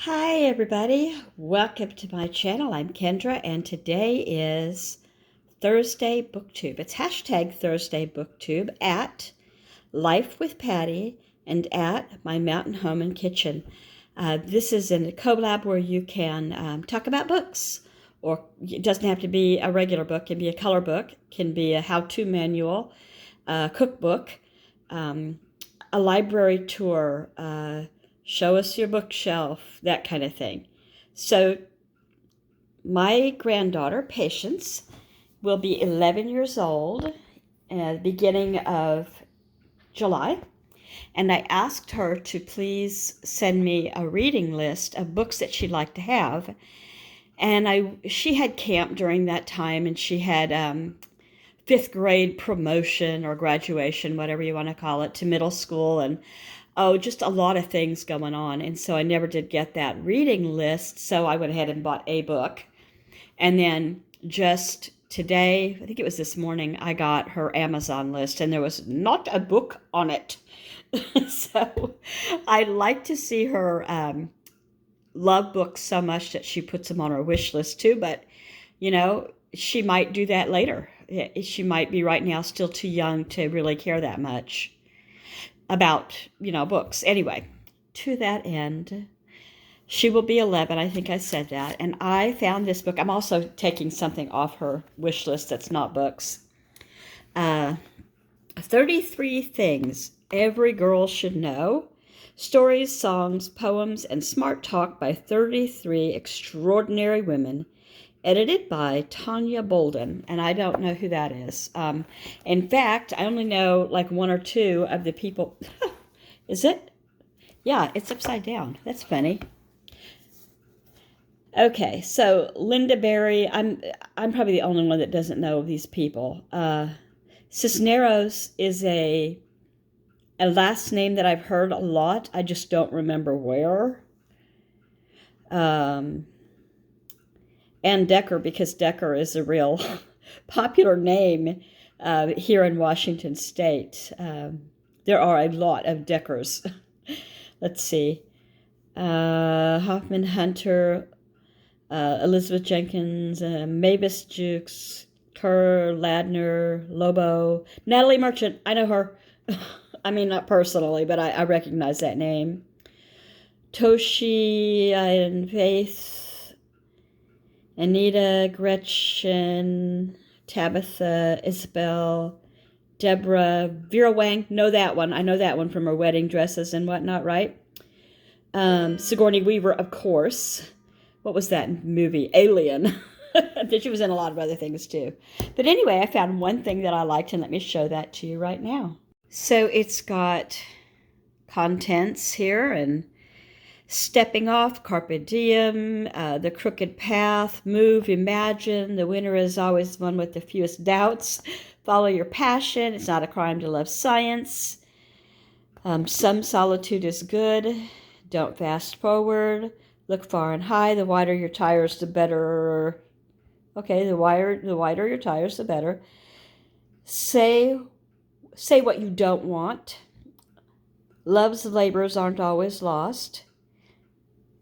Hi everybody, welcome to my channel. I'm Kendra and today is Thursday Booktube. It's hashtag Thursday Booktube at Life with Patty and at my mountain home and kitchen. This is a collab where you can talk about books, or it doesn't have to be a regular book. It can be a color book, it can be a how-to manual, a cookbook, a library tour, show us your bookshelf, that kind of thing. So my granddaughter, Patience, will be 11 years old at the beginning of July. And I asked her to please send me a reading list of books that she'd like to have. And she had camp during that time, and she had fifth grade promotion or graduation, whatever you want to call it, to middle school, and just a lot of things going on. And so I never did get that reading list. So I went ahead and bought a book. And then just today, I think it was this morning, I got her Amazon list and there was not a book on it. So I like to see her love books so much that she puts them on her wish list too. But, she might do that later. She might be right now still too young to really care that much about, books. Anyway, to that end, she will be 11. I think I said that. And I found this book. I'm also taking something off her wish list that's not books. 33 Things Every Girl Should Know. Stories, songs, poems, and smart talk by 33 extraordinary women. Edited by Tanya Bolden, and I don't know who that is. In fact, I only know like one or two of the people. Is it? Yeah, it's upside down. That's funny. Okay, so Linda Berry. I'm probably the only one that doesn't know these people. Cisneros is a last name that I've heard a lot. I just don't remember where. Ann Decker, because Decker is a real popular name here in Washington State. There are a lot of Deckers. Let's see. Hoffman Hunter, Elizabeth Jenkins, Mavis Jukes, Kerr, Ladner, Lobo, Natalie Merchant. I know her. I mean, not personally, but I recognize that name. Toshi and Faith, Anita, Gretchen, Tabitha, Isabel, Deborah, Vera Wang. Know that one. I know that one from her wedding dresses and whatnot, right? Sigourney Weaver, of course. What was that movie? Alien. She was in a lot of other things too. But anyway, I found one thing that I liked, and let me show that to you right now. So it's got contents here and stepping off, carpe diem, the crooked path, move, imagine, the winner is always the one with the fewest doubts, follow your passion, it's not a crime to love science, some solitude is good, don't fast forward, look far and high, the wider your tires, the better. Okay, the wider your tires, the better. Say what you don't want. Love's labors aren't always lost.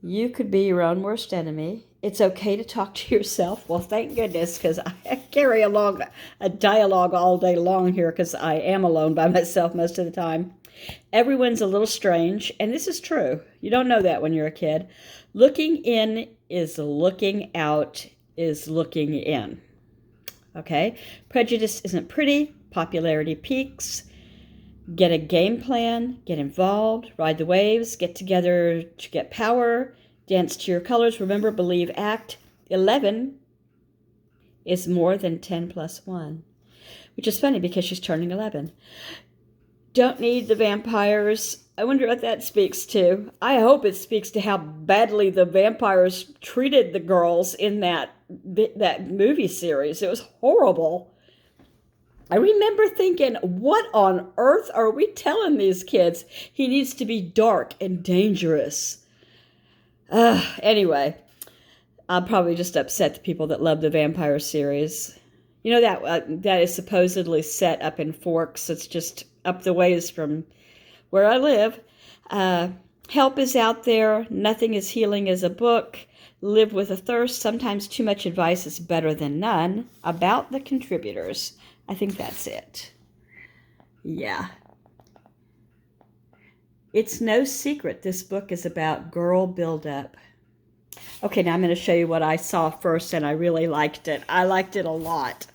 You could be your own worst enemy. It's okay to talk to yourself. Well, thank goodness, because I carry along a dialogue all day long here because I am alone by myself most of the time. Everyone's a little strange, and this is true. You don't know that when you're a kid. Looking in is looking out is looking in. Okay? Prejudice isn't pretty. Popularity peaks. Get a game plan, get involved, ride the waves, get together to get power, dance to your colors, remember, believe, act. 11 is more than 10 plus 1, which is funny because she's turning 11. Don't need the vampires. I wonder what that speaks to. I hope it speaks to how badly the vampires treated the girls in that movie series. It was horrible. I remember thinking, what on earth are we telling these kids? He needs to be dark and dangerous. Anyway, I'll probably just upset the people that love the vampire series. You know that is supposedly set up in Forks. It's just up the ways from where I live. Help is out there. Nothing is healing as a book. Live with a thirst. Sometimes too much advice is better than none. About the contributors. I think that's it. Yeah. It's no secret this book is about girl buildup. Okay, now I'm going to show you what I saw first, and I really liked it. I liked it a lot.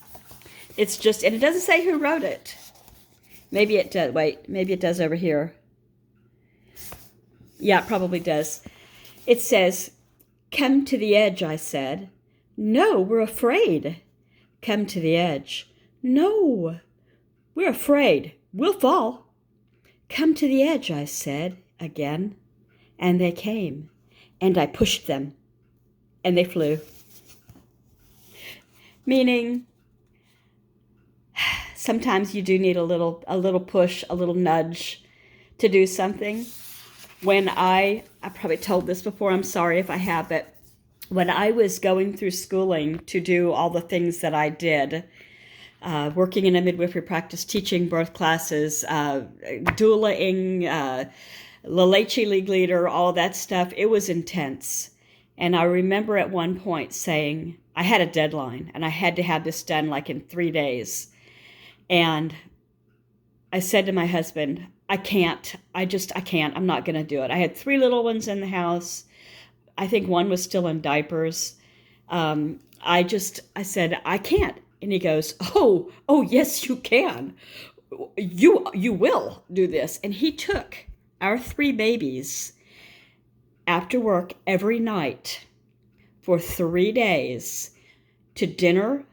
It's just, and it doesn't say who wrote it. Maybe it does. Wait, maybe it does over here. Yeah, it probably does. It says, "Come to the edge," I said. "No, we're afraid." "Come to the edge." "No, we're afraid. We'll fall." "Come to the edge," I said again. And they came, and I pushed them, and they flew. Meaning, sometimes you do need a little push, a little nudge to do something. When I probably told this before, I'm sorry if I have, but when I was going through schooling to do all the things that I did, working in a midwifery practice, teaching birth classes, doulaing, La Leche League leader, all that stuff, it was intense. And I remember at one point saying, I had a deadline and I had to have this done like in 3 days. And I said to my husband, I can't. I'm not going to do it. I had 3 little ones in the house. I think one was still in diapers. I said, I can't. And he goes, oh, yes, you can. You will do this. And he took our 3 babies after work every night for 3 days to dinner,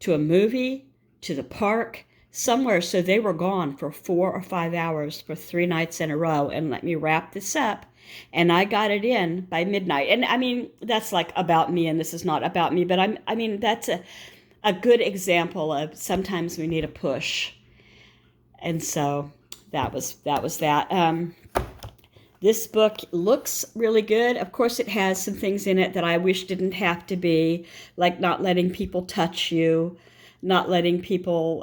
to a movie, to the park, somewhere. So they were gone for 4 or 5 hours for 3 nights in a row. And let me wrap this up. And I got it in by midnight. And I mean, that's like about me, and this is not about me, but I mean, that's a good example of sometimes we need a push. And so that was that. This book looks really good. Of course, it has some things in it that I wish didn't have to be, like not letting people touch you, not letting people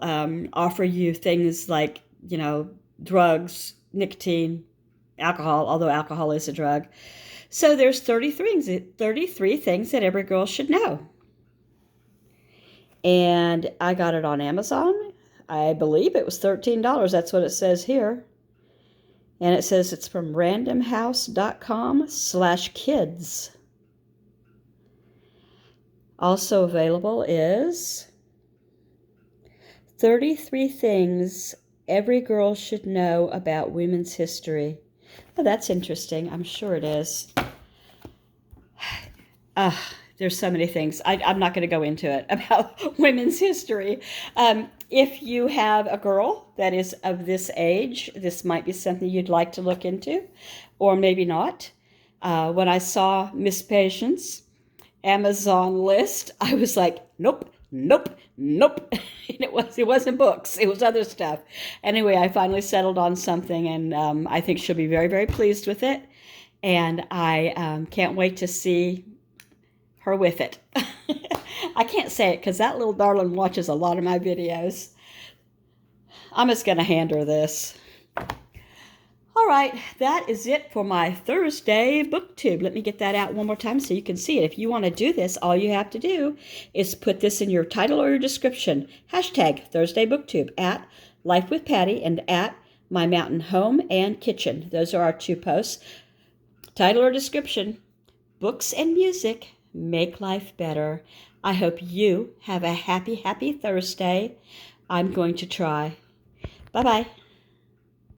offer you things like, drugs, nicotine, alcohol, although alcohol is a drug. So there's 33 things that every girl should know. And I got it on Amazon. I believe it was $13. That's what it says here. And it says it's from randomhouse.com/kids. Also available is 33 things every girl should know about women's history. Oh, that's interesting. I'm sure it is. There's so many things. I'm not going to go into it about women's history. If you have a girl that is of this age, this might be something you'd like to look into, or maybe not. When I saw Miss Patience Amazon list, I was like, nope. And it wasn't books. It was other stuff. Anyway, I finally settled on something, and I think she'll be very, very pleased with it. And I can't wait to see her with it. I can't say it because that little darling watches a lot of my videos. I'm just going to hand her this. All right, that is it for my Thursday booktube. Let me get that out one more time so you can see it. If you want to do this, all you have to do is put this in your title or your description. Hashtag Thursday booktube at Life with Patty and at My Mountain Home and Kitchen. Those are our 2 posts. Title or description, books and music make life better. I hope you have a happy, happy Thursday. I'm going to try. Bye-bye.